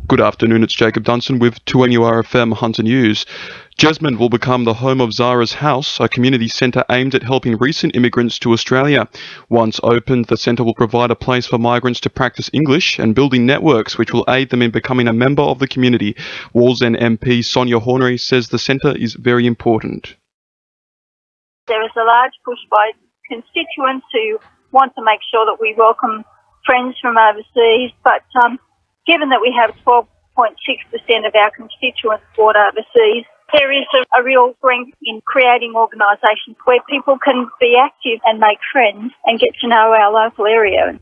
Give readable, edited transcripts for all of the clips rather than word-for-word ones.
Good afternoon, it's Jacob Dunson with 2NURFM Hunter News. Jesmond will become the home of Zara's House, a community centre aimed at helping recent immigrants to Australia. Once opened, the centre will provide a place for migrants to practice English and building networks which will aid them in becoming a member of the community. Wallsend MP Sonia Hornery says the centre is very important. There is a large push by constituents who want to make sure that we welcome friends from overseas, but given that we have 12.6% of our constituents born overseas, there is a real strength in creating organisations where people can be active and make friends and get to know our local area.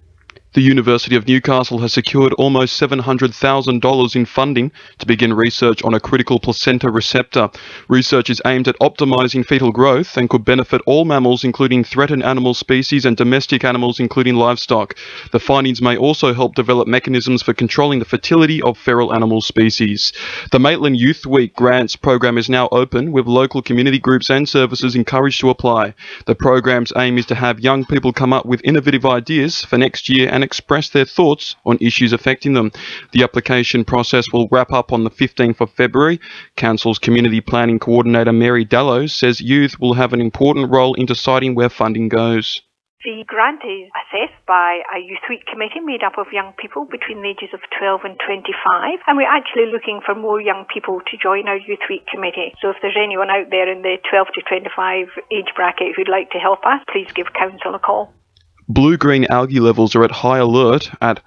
The University of Newcastle has secured almost $700,000 in funding to begin research on a critical placenta receptor. Research is aimed at optimising fetal growth and could benefit all mammals, including threatened animal species and domestic animals, including livestock. The findings may also help develop mechanisms for controlling the fertility of feral animal species. The Maitland Youth Week Grants program is now open, with local community groups and services encouraged to apply. The program's aim is to have young people come up with innovative ideas for next year and express their thoughts on issues affecting them. The application process will wrap up on the 15th of February. Council's Community Planning Coordinator Mary Dallows says youth will have an important role in deciding where funding goes. The grant is assessed by a Youth Week committee made up of young people between the ages of 12 and 25, and we're actually looking for more young people to join our Youth Week committee. So if there's anyone out there in the 12 to 25 age bracket who'd like to help us, please give Council a call. Blue-green algae levels are at high alert at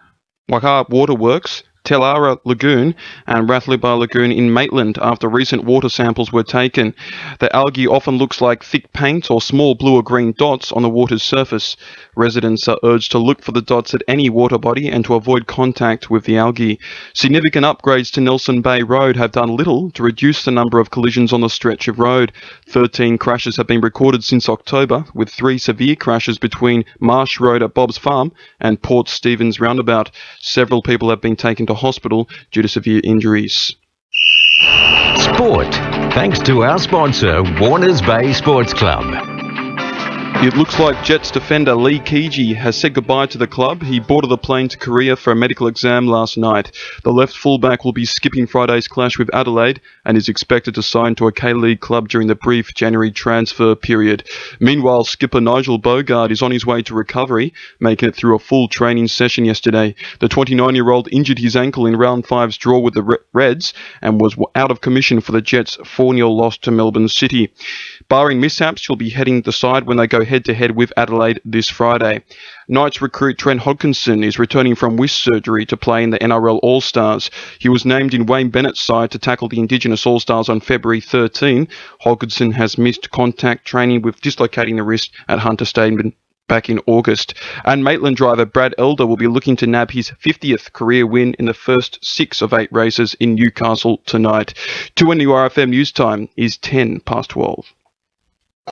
Waikawa Waterworks, Telara Lagoon and Rathliba Lagoon in Maitland after recent water samples were taken. The algae often looks like thick paint or small blue or green dots on the water's surface. Residents are urged to look for the dots at any water body and to avoid contact with the algae. Significant upgrades to Nelson Bay Road have done little to reduce the number of collisions on the stretch of road. 13 crashes have been recorded since October, with 3 severe crashes between Marsh Road at Bob's Farm and Port Stephens Roundabout. Several people have been taken to hospital due to severe injuries. Sport, thanks to our sponsor, Warners Bay Sports Club. It looks like Jets defender Lee Keegee has said goodbye to the club. He boarded the plane to Korea for a medical exam last night. The left fullback will be skipping Friday's clash with Adelaide and is expected to sign to a K-League club during the brief January transfer period. Meanwhile, skipper Nigel Bogard is on his way to recovery, making it through a full training session yesterday. The 29-year-old injured his ankle in round 5's draw with the Reds and was out of commission for the Jets' 4-0 loss to Melbourne City. Barring mishaps, she'll be heading the side when they go head-to-head with Adelaide this Friday. Knights recruit Trent Hodkinson is returning from wrist surgery to play in the NRL All-Stars. He was named in Wayne Bennett's side to tackle the Indigenous All-Stars on February 13. Hodkinson has missed contact training with dislocating the wrist at Hunter Stadium back in August. And Maitland driver Brad Elder will be looking to nab his 50th career win in the first 6 of 8 races in Newcastle tonight. 2NURFM News Time is 10 past 12.